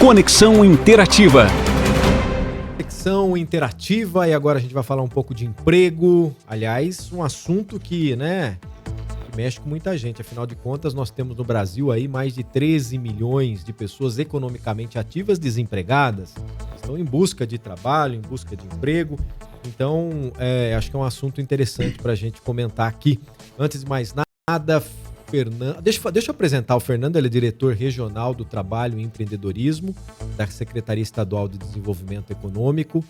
Conexão Interativa. Conexão Interativa, e agora a gente vai falar um pouco de emprego. Aliás, um assunto que mexe com muita gente. Afinal de contas, nós temos no Brasil aí mais de 13 milhões de pessoas economicamente ativas desempregadas. Estão em busca de trabalho, em busca de emprego. Então, acho que é um assunto interessante para a gente comentar aqui. Antes de mais nada, Fernando, deixa eu apresentar o Fernando. Ele é diretor regional do Trabalho e Empreendedorismo da Secretaria Estadual de Desenvolvimento Econômico.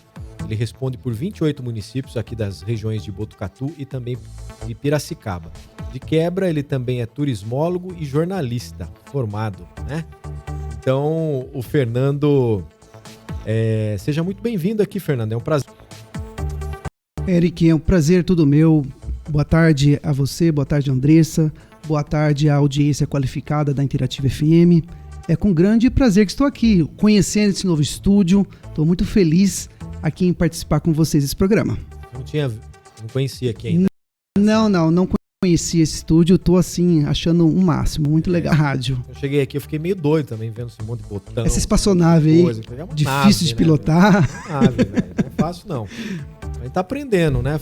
Ele responde por 28 municípios aqui das regiões de Botucatu e também de Piracicaba. De quebra, ele também é turismólogo e jornalista formado, né? Então, o Fernando... seja muito bem-vindo aqui, Fernando. É um prazer. Eric, é um prazer todo meu. Boa tarde a você, boa tarde, Andressa. Boa tarde à audiência qualificada da Interativa FM. É com grande prazer que estou aqui, conhecendo esse novo estúdio. Estou muito feliz aqui em participar com vocês desse programa. Não conhecia aqui ainda. Não conhecia esse estúdio. Estou assim, achando um máximo, muito legal. A rádio. Eu cheguei aqui, eu fiquei meio doido também, vendo esse monte de botão. Essa espaçonave aí, difícil de pilotar. Nave, velho. Não é fácil, não. A gente tá aprendendo, né?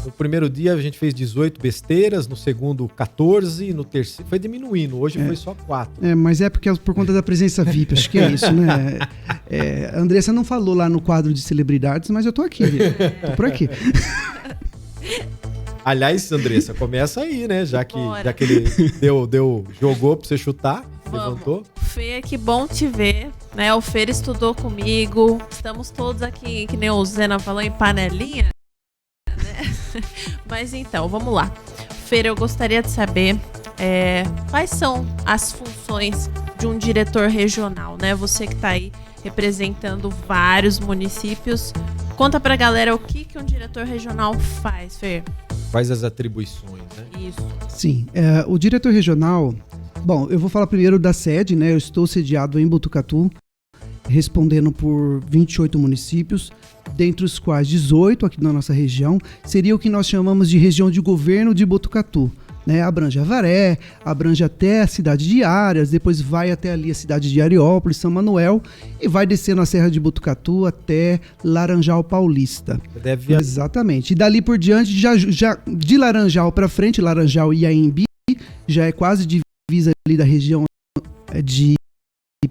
No primeiro dia a gente fez 18 besteiras, no segundo 14, no terceiro foi diminuindo, hoje foi só 4. Mas é porque por conta da presença VIP, acho que é isso, né? A Andressa não falou lá no quadro de celebridades, mas eu tô aqui, tô por aqui. Aliás, Andressa, começa aí, né? Já que ele jogou pra você chutar, levantou. Fê, que bom te ver, né? O Fer estudou comigo, estamos todos aqui, que nem o Zena falou, em panelinha, né? Mas então, vamos lá. Fer, eu gostaria de saber quais são as funções de um diretor regional, né? Você que tá aí representando vários municípios, conta pra galera o que um diretor regional faz, Fer. Quais as atribuições, né? Isso. Sim, o diretor regional... Bom, eu vou falar primeiro da sede, né? Eu estou sediado em Botucatu, respondendo por 28 municípios, dentre os quais 18 aqui na nossa região, seria o que nós chamamos de região de governo de Botucatu, né? Abrange Avaré, abrange até a cidade de Áreas, depois vai até ali a cidade de Ariópolis, São Manuel, e vai descendo a Serra de Botucatu até Laranjal Paulista. Exatamente. E dali por diante, já de Laranjal para frente, Laranjal e Anhembi, já é quase divisa ali da região de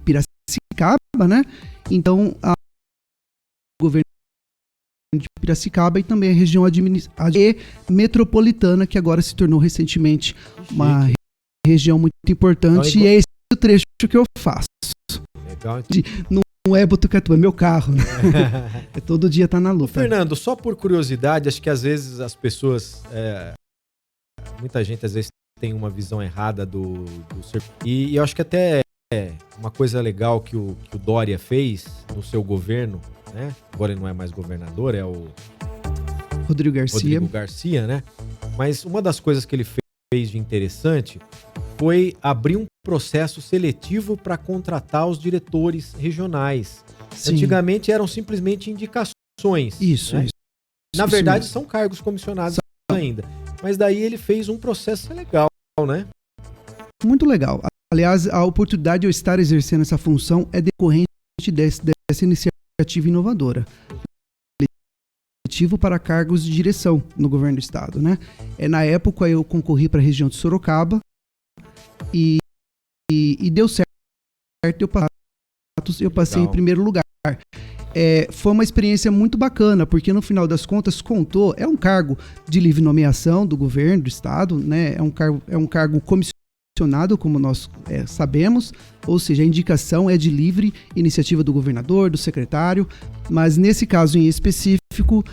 Piracicaba, né? Então, o governo de Piracicaba e também a região metropolitana, que agora se tornou recentemente uma região muito importante, então, e é esse o trecho que eu faço. Legal. Não é Botucatu, é meu carro, né? Todo dia tá na luta. Fernando, só por curiosidade, acho que às vezes as pessoas, muita gente às vezes tem uma visão errada do e eu acho que até uma coisa legal que o Dória fez no seu governo, né? Agora ele não é mais governador, é o Rodrigo Garcia, né? Mas uma das coisas que ele fez de interessante foi abrir um processo seletivo para contratar os diretores regionais. Sim. Antigamente eram simplesmente indicações. Isso, né? isso. Na verdade, são cargos comissionados ainda. Mas daí ele fez um processo legal, né? Muito legal. Aliás, a oportunidade de eu estar exercendo essa função é decorrente dessa iniciativa inovadora. Seletivo para cargos de direção no governo do estado, né? Na época eu concorri para a região de Sorocaba e deu certo, eu passei em primeiro lugar. Foi uma experiência muito bacana, porque no final das contas é um cargo de livre nomeação do governo, do estado, né? É um cargo comissionado, como nós sabemos, ou seja, a indicação é de livre iniciativa do governador, do secretário, mas nesse caso em específico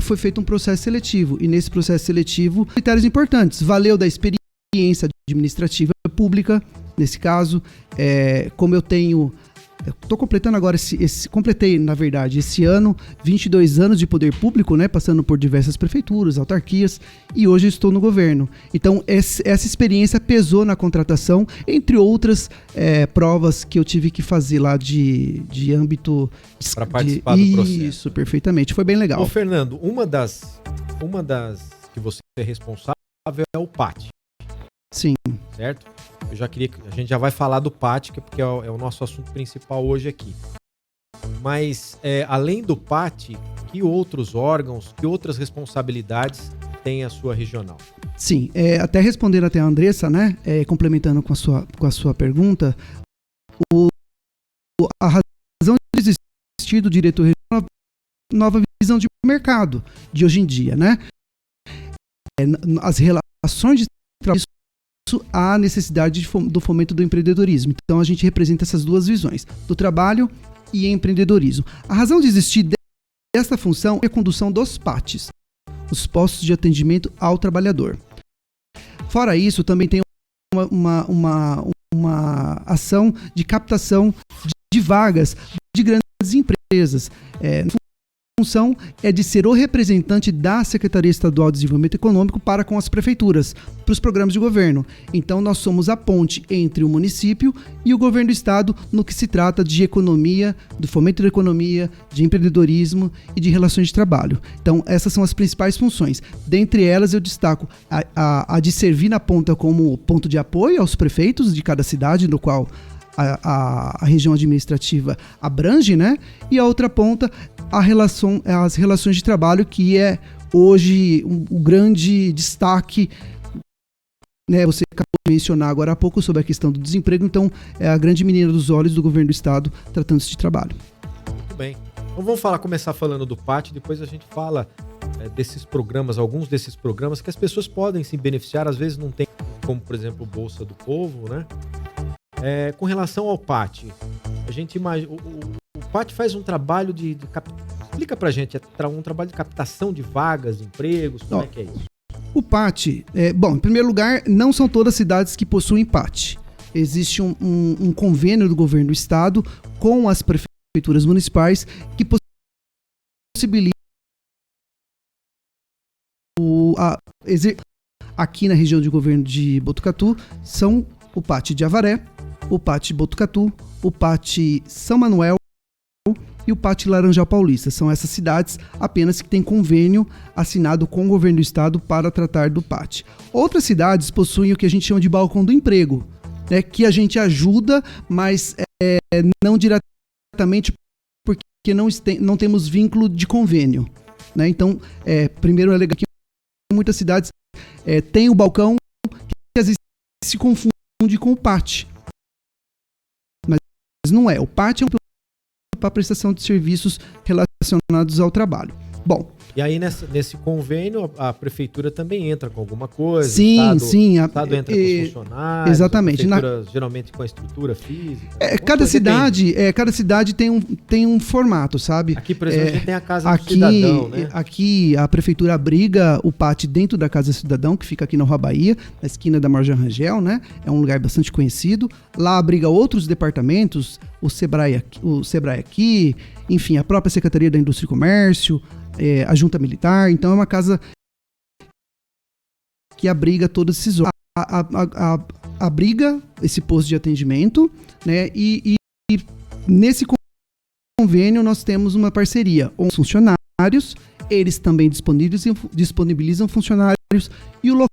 foi feito um processo seletivo, e nesse processo seletivo, critérios importantes, valeu da experiência administrativa pública, nesse caso, como eu tenho... Estou completando agora, completei, na verdade, esse ano, 22 anos de poder público, né, passando por diversas prefeituras, autarquias, e hoje estou no governo. Então, essa experiência pesou na contratação, entre outras provas que eu tive que fazer lá de âmbito... Para participar do processo. Isso, perfeitamente. Foi bem legal. Ô, Fernando, uma das que você é responsável é o PAT. Sim. Certo? Eu já queria que a gente já vai falar do PAT, porque é o nosso assunto principal hoje aqui. Mas, além do PAT, que outros órgãos, que outras responsabilidades tem a sua regional? Sim, até respondendo até a Andressa, né, complementando com a sua pergunta, a razão de existir do diretor regional é uma nova visão de mercado de hoje em dia, né? As relações de trabalho, há necessidade do fomento do empreendedorismo. Então a gente representa essas duas visões, do trabalho e empreendedorismo. A razão de existir desta função é a condução dos PATs, os postos de atendimento ao trabalhador. Fora isso, também tem uma ação de captação de vagas de grandes empresas. A função é de ser o representante da Secretaria Estadual de Desenvolvimento Econômico para com as prefeituras, para os programas de governo. Então, nós somos a ponte entre o município e o governo do estado no que se trata de economia, do fomento da economia, de empreendedorismo e de relações de trabalho. Então, essas são as principais funções. Dentre elas, eu destaco a de servir na ponta como ponto de apoio aos prefeitos de cada cidade, no qual a região administrativa abrange, né? E a outra ponta, as relações de trabalho, que é hoje o grande destaque, né? Você acabou de mencionar agora há pouco sobre a questão do desemprego, então é a grande menina dos olhos do governo do estado tratando-se de trabalho. Muito bem. Então vamos começar falando do PAT, depois a gente fala desses programas, alguns desses programas que as pessoas podem se beneficiar, às vezes não tem, como por exemplo o Bolsa do Povo, né? Com relação ao PAT, a gente imagina, o PAT faz um trabalho explica pra gente, um trabalho de captação de vagas, de empregos, como é que é isso? O PAT, em primeiro lugar, não são todas as cidades que possuem PAT. Existe um convênio do governo do estado com as prefeituras municipais que possibilita aqui na região de governo de Botucatu são o PAT de Avaré, o PAT Botucatu, o PAT São Manuel e o PAT Laranjal Paulista. São essas cidades apenas que têm convênio assinado com o governo do estado para tratar do PAT. Outras cidades possuem o que a gente chama de balcão do emprego, né, que a gente ajuda, mas não diretamente porque não temos vínculo de convênio, né? Então, primeiro é legal que muitas cidades têm o balcão que às vezes se confunde com o PAT. Mas não é. O PAT é para a prestação de serviços relacionados ao trabalho. Bom. E aí, nesse convênio, a prefeitura também entra com alguma coisa? Sim. O estado entra com os funcionários? Exatamente. A prefeitura, geralmente com a estrutura física? Cada cidade tem um formato, sabe? Aqui, por exemplo, a gente tem a Casa do Cidadão, né? Aqui, a prefeitura abriga o PAT dentro da Casa do Cidadão, que fica aqui na Rua Bahia, na esquina da Marjan Rangel, né? É um lugar bastante conhecido. Lá abriga outros departamentos, o Sebrae aqui, enfim, a própria Secretaria da Indústria e Comércio, a Junta Militar. Então é uma casa que abriga todos esses abriga esse posto de atendimento, né? E nesse convênio nós temos uma parceria com os funcionários, eles também disponibilizam funcionários e o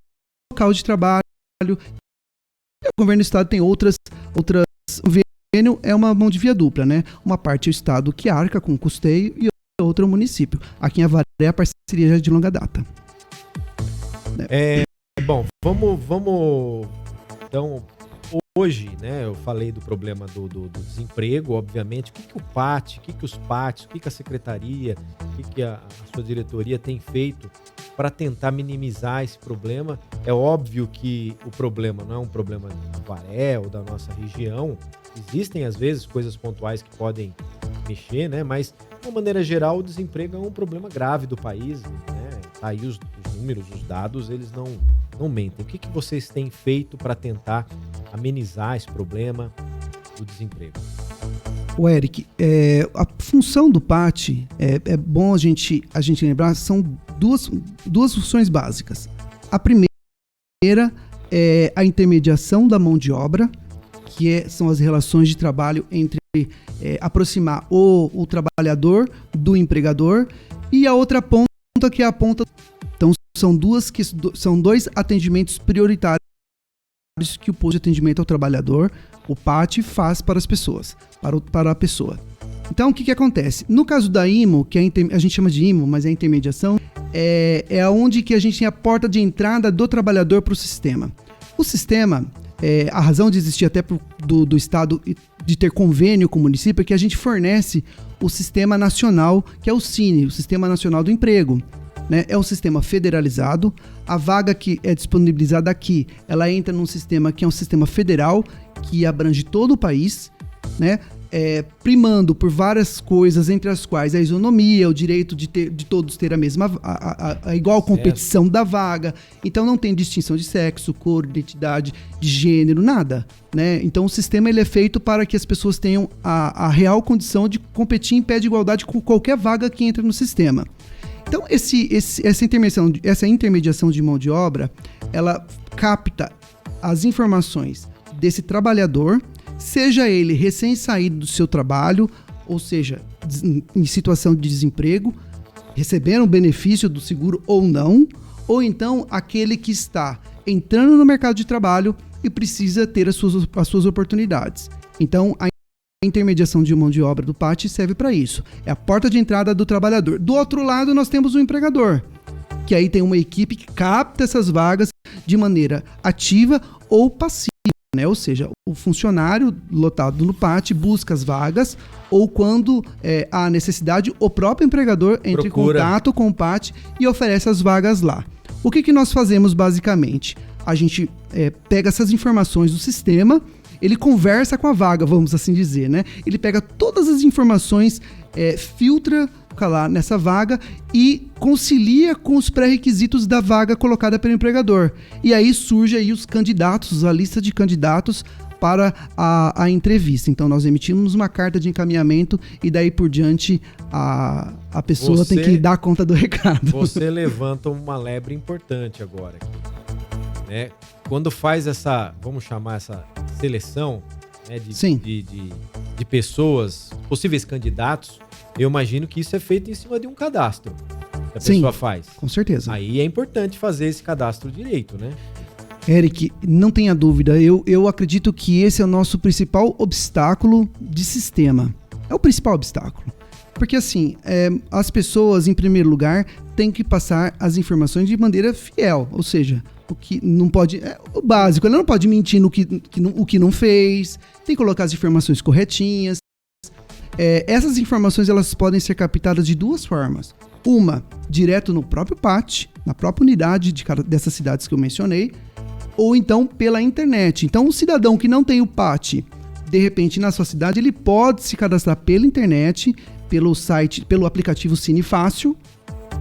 local de trabalho. O governo do estado tem outras. O convênio é uma mão de via dupla, né? Uma parte é o estado que arca com o custeio e outra é o município. Aqui em Avaré a parceria já é de longa data. Bom, vamos então, hoje, né, eu falei do problema do desemprego, obviamente. O que o PAT, o que os PATs, o que a secretaria, o que a sua diretoria tem feito para tentar minimizar esse problema? É óbvio que o problema não é um problema de Avaré ou da nossa região. Existem, às vezes, coisas pontuais que podem mexer, né? Mas, de uma maneira geral, o desemprego é um problema grave do país, né? Tá aí os números, os dados, eles não mentem. O que vocês têm feito para tentar amenizar esse problema do desemprego? O Eric, a função do PAT, é bom a gente lembrar, são duas funções básicas. A primeira é a intermediação da mão de obra, que são as relações de trabalho entre aproximar o trabalhador do empregador, e a outra ponta que é a ponta. Então são dois atendimentos prioritários que o posto de atendimento ao trabalhador, o PAT, faz para as pessoas, para a pessoa. Então, o que acontece? No caso da IMO, que a gente chama de IMO, mas é a intermediação, é onde que a gente tem a porta de entrada do trabalhador para o sistema. O sistema, a razão de existir até do Estado de ter convênio com o município é que a gente fornece o Sistema Nacional, que é o SINE, o Sistema Nacional do Emprego. Né? É um sistema federalizado. A vaga que é disponibilizada aqui, ela entra num sistema que é um sistema federal, que abrange todo o país, né? Primando por várias coisas, entre as quais a isonomia, o direito de todos ter a mesma, a igual competição da vaga. Então não tem distinção de sexo, cor, identidade, de gênero, nada, né? Então o sistema ele é feito para que as pessoas tenham a real condição de competir em pé de igualdade com qualquer vaga que entra no sistema. Então essa intermediação de mão de obra, ela capta as informações desse trabalhador, seja ele recém-saído do seu trabalho, ou seja, em situação de desemprego, recebendo o benefício do seguro ou não, ou então aquele que está entrando no mercado de trabalho e precisa ter as suas oportunidades. Então, a intermediação de mão de obra do PAT serve para isso. É a porta de entrada do trabalhador. Do outro lado, nós temos o empregador, que aí tem uma equipe que capta essas vagas de maneira ativa ou passiva. Né? Ou seja, o funcionário lotado no PAT busca as vagas, ou quando há necessidade, o próprio empregador entra em contato com o PAT e oferece as vagas lá. O que nós fazemos basicamente? A gente pega essas informações do sistema, ele conversa com a vaga, vamos assim dizer, né? Ele pega todas as informações, filtra lá nessa vaga e concilia com os pré-requisitos da vaga colocada pelo empregador. E aí surge aí os candidatos, a lista de candidatos para a entrevista. Então nós emitimos uma carta de encaminhamento e daí por diante a pessoa tem que dar conta do recado. Você levanta uma lebre importante agora aqui, né? Quando faz essa, vamos chamar essa seleção, né, de pessoas, possíveis candidatos, eu imagino que isso é feito em cima de um cadastro que a pessoa faz. Com certeza. Aí é importante fazer esse cadastro direito, né? Eric, não tenha dúvida, eu acredito que esse é o nosso principal obstáculo de sistema. É o principal obstáculo. Porque assim, as pessoas, em primeiro lugar, têm que passar as informações de maneira fiel, ou seja, o que não pode, o básico, ela não pode mentir no o que não fez, tem que colocar as informações corretinhas. Essas informações elas podem ser captadas de duas formas. Uma, direto no próprio PAT, na própria unidade dessas cidades que eu mencionei, ou então pela internet. Então, um cidadão que não tem o PAT, de repente, na sua cidade, ele pode se cadastrar pela internet, pelo site, pelo aplicativo Cine Fácil.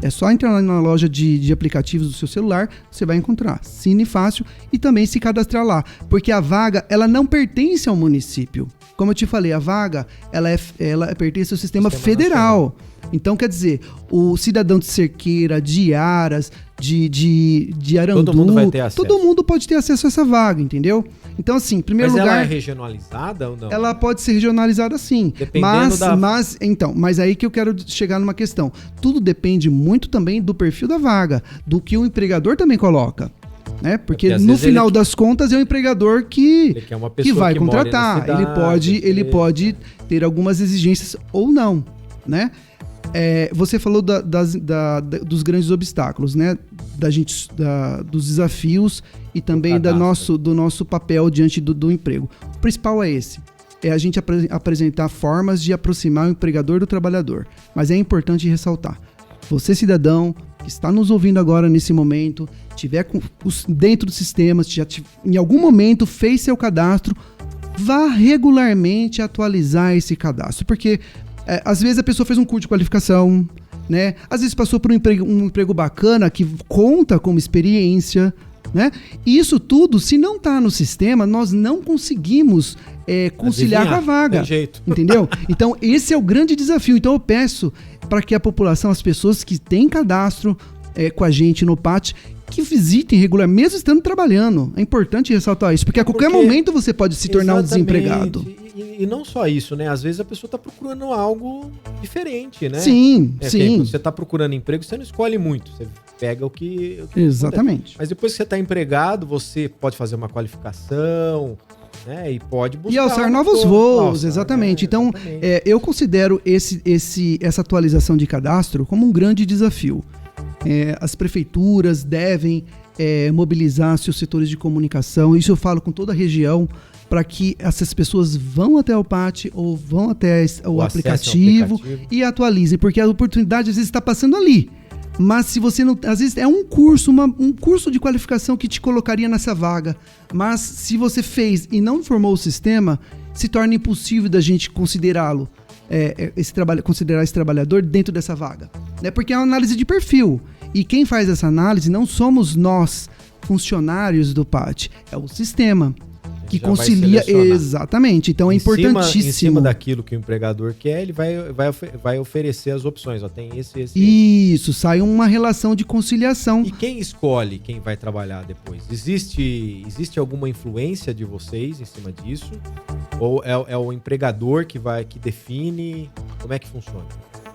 É só entrar na loja de aplicativos do seu celular, você vai encontrar Cine Fácil e também se cadastrar lá. Porque a vaga, ela não pertence ao município. Como eu te falei, a vaga, ela pertence ao sistema federal. Nacional. Então, quer dizer, o cidadão de Cerqueira, de Aras, de Arandu, todo mundo vai ter acesso. Todo mundo pode ter acesso a essa vaga, entendeu? Então, assim, em primeiro lugar... Mas ela é regionalizada ou não? Ela pode ser regionalizada, sim. Dependendo mas aí que eu quero chegar numa questão. Tudo depende muito também do perfil da vaga, do que o empregador também coloca. Né? Porque no final das contas é o empregador que vai contratar. Ele pode ter algumas exigências ou não, né? Você falou dos grandes obstáculos, né? Dos desafios e também do nosso papel diante do emprego. O principal é esse. É a gente apresentar formas de aproximar o empregador do trabalhador. Mas é importante ressaltar. Você, cidadão, que está nos ouvindo agora nesse momento, tiver dentro do sistema, em algum momento fez seu cadastro, vá regularmente atualizar esse cadastro. Porque às vezes a pessoa fez um curso de qualificação, né? Às vezes passou por um emprego bacana que conta como experiência, né? E isso tudo, se não está no sistema, nós não conseguimos conciliar com a vaga. Tem jeito. Entendeu? Então, esse é o grande desafio. Então, eu peço para que a população, as pessoas que têm cadastro com a gente no PAT, que visitem regularmente, mesmo estando trabalhando. É importante ressaltar isso, porque a qualquer momento você pode se tornar um desempregado. E não só isso, né? Às vezes a pessoa está procurando algo diferente, né? Sim. Quando você está procurando emprego, você não escolhe muito. Você pega o que Exatamente. Mas depois que você está empregado, você pode fazer uma qualificação, né? E pode buscar... E alçar novos voos, Alçar, exatamente. né? Então, Exatamente. eu considero essa atualização de cadastro como um grande desafio. As prefeituras devem mobilizar seus setores de comunicação, isso eu falo com toda a região, para que essas pessoas vão até o PAT ou vão até o aplicativo e atualizem, porque a oportunidade às vezes está passando ali. Mas se você não... Às vezes é um curso, um curso de qualificação que te colocaria nessa vaga. Mas se você fez e não formou o sistema, se torna impossível da gente considerá-lo, considerar esse trabalhador dentro dessa vaga. Né? Porque é uma análise de perfil. E quem faz essa análise não somos nós, funcionários do PAT, é o sistema. Que já concilia, exatamente, então é importantíssimo. Em cima daquilo que o empregador quer, ele vai oferecer as opções, ó, tem esse. Isso, sai uma relação de conciliação. E quem escolhe quem vai trabalhar depois? Existe alguma influência de vocês em cima disso? Ou é o empregador que define? Como é que funciona?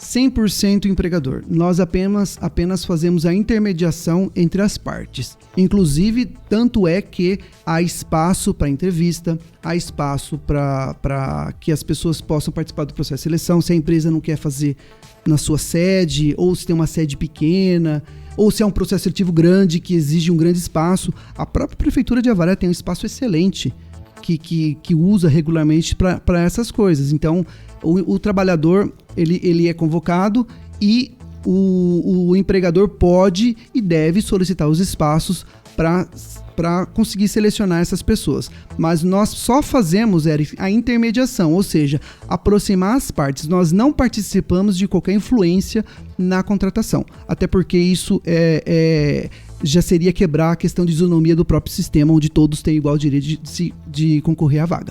100% empregador. Nós apenas fazemos a intermediação entre as partes. Inclusive, tanto é que há espaço para entrevista, há espaço para que as pessoas possam participar do processo de seleção. Se a empresa não quer fazer na sua sede, ou se tem uma sede pequena, ou se é um processo seletivo grande que exige um grande espaço, a própria Prefeitura de Avaré tem um espaço excelente que usa regularmente para essas coisas. Então, o trabalhador ele é convocado e o empregador pode e deve solicitar os espaços para conseguir selecionar essas pessoas. Mas nós só fazemos, Eric, a intermediação, ou seja, aproximar as partes. Nós não participamos de qualquer influência na contratação, até porque isso já seria quebrar a questão de isonomia do próprio sistema, onde todos têm igual direito de concorrer à vaga.